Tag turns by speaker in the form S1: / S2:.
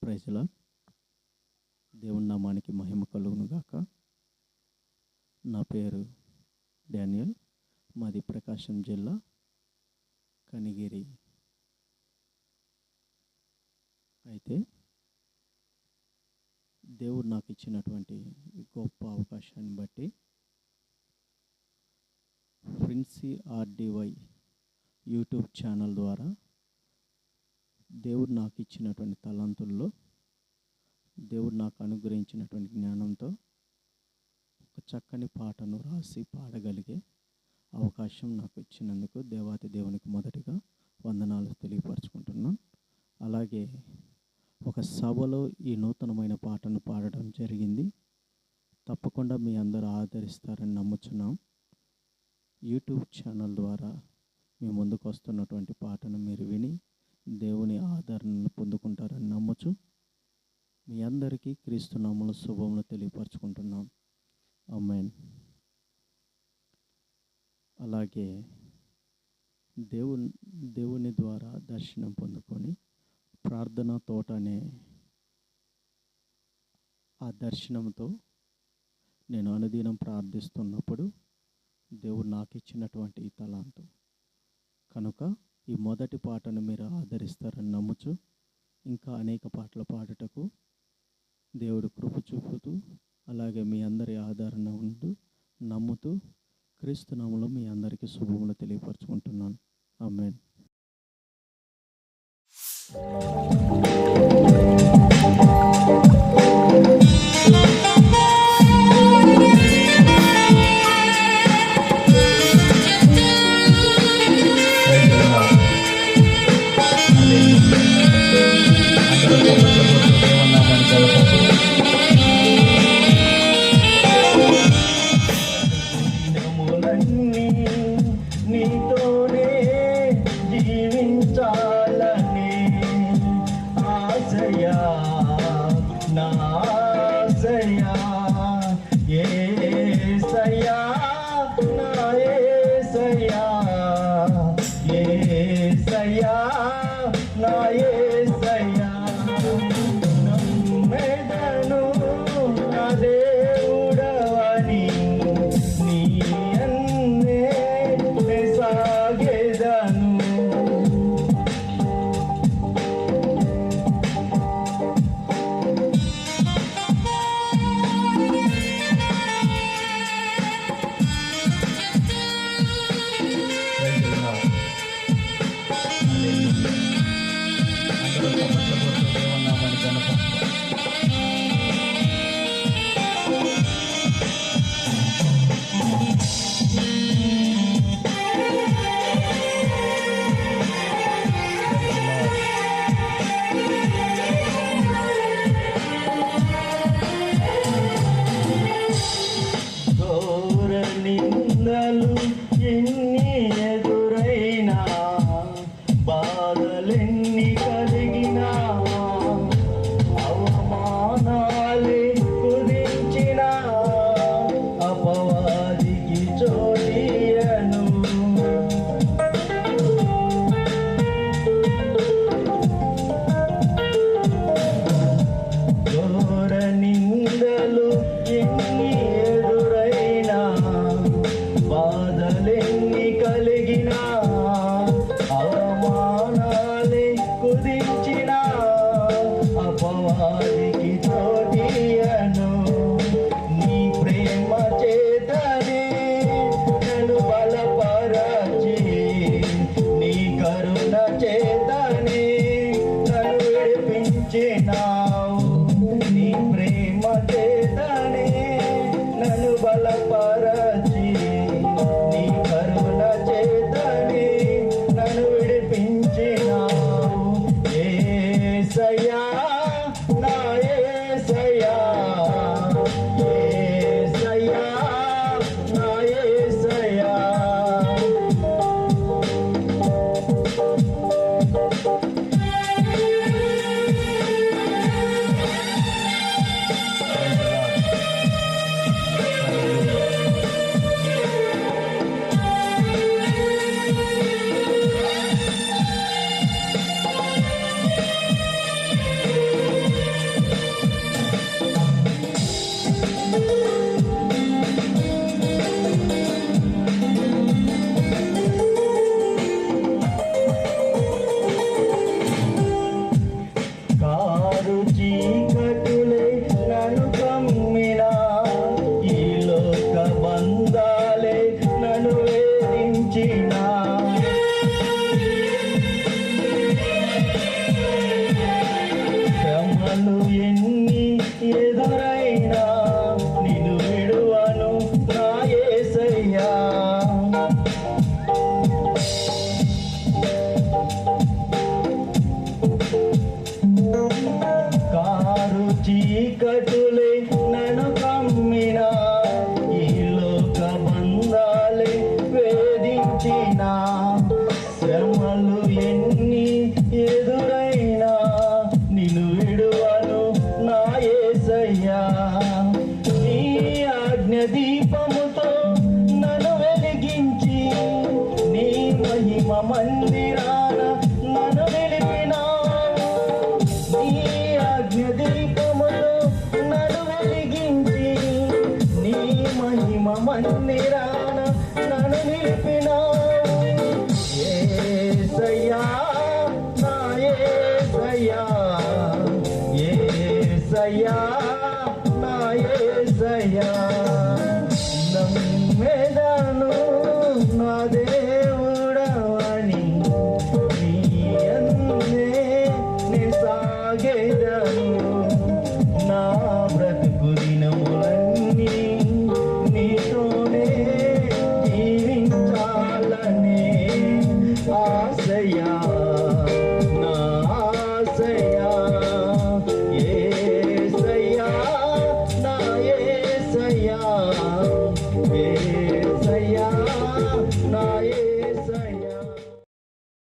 S1: Praise lord. దేవుని నామానికి మహిమ కలుగును గాక. నా పేరు డానియల్. మాది ప్రకాశం జిల్లా కనిగిరి. అయితే దేవుడు నాకు ఇచ్చినటువంటి గొప్ప అవకాశాన్ని బట్టి ఫ్రిన్సీ ఆర్డివై యూట్యూబ్ ఛానల్ ద్వారా దేవుడు నాకు ఇచ్చినటువంటి తలంతుల్లో, దేవుడు నాకు అనుగ్రహించినటువంటి జ్ఞానంతో ఒక చక్కని పాటను రాసి పాడగలిగే అవకాశం నాకు ఇచ్చినందుకు దేవాతి దేవునికి మొదటిగా వందనాలు తెలియపరచుకుంటున్నాను. అలాగే ఒక సభలో ఈ నూతనమైన పాటను పాడడం జరిగింది. తప్పకుండా మీ అందరూ ఆదరిస్తారని నమ్ముచున్నాం. యూట్యూబ్ ఛానల్ ద్వారా మీ ముందుకు వస్తున్నటువంటి పాటను మీరు విని దేవుని ఆదరణను పొందుకుంటారని నమ్ముచు మీ అందరికీ క్రీస్తు నామములో శుభములు తెలియపరచుకుంటున్నాం. ఆమేన్. అలాగే దేవుని ద్వారా దర్శనం పొందుకొని ప్రార్థనా తోట అనే ఆ దర్శనంతో నేను అనుదినం ప్రార్థిస్తున్నప్పుడు దేవుడు నాకు ఇచ్చినటువంటి ఈ తలాంతు కనుక ఈ మొదటి పాటను మీరు ఆదరిస్తారని నమ్ముచు ఇంకా అనేక పాటలు పాడుటకు దేవుడు కృప చూపుతూ అలాగే మీ అందరి ఆదరణ ఉంటూ నమ్ముతూ క్రీస్తు నామములో మీ అందరికీ శుభములు తెలియపరచుకుంటున్నాను. ఆమేన్.
S2: నీతోనే జీవించాలని ఆశయా నా ఆశయా యేసయ్యా నా యేసయ్యా యేసయ్యా నా యేసయ్యా నమ్మెదను నా దేవుడవని నీ అన్నే సాగెదను. నిందలు ఎన్ని ఎదురైనా బాధలెన్ని కలిగినా శ్రమలు ఎన్ని ఎదురైనా నిన్ను విడువను నా యేసయ్యా. కారు చీకటులే నన్ను కమ్మినా, ఈ లోక బంధాలే వేధించినా, శ్రమలు ఎన్ని ఎదురైనా నిన్ను విడువను నా యేసయ్యా. నీ ఆజ్ఞ దీపముతో నన్ను వెలిగించి, నీ మహిమ మందిరాన నన్ను నిలిపినావు. నీ ఆజ్ఞ దీపముతో నన్ను వెలిగించి, నీ మహిమ మందిరాన నన్ను నిలిపినావు. యేసయ్యా నా యేసయ్యా, యేసయ్యా నా యేసయ్యా. నమ్మెదను నా దేవుడవని, నీ యందే నే సాగెదను. నా బ్రతుకు దినములన్నీ నీతోనే జీవించాలనే ఆశయా, నా ఆశయా. యేసయ్యా నా యేసయ్యా, యేసయ్యా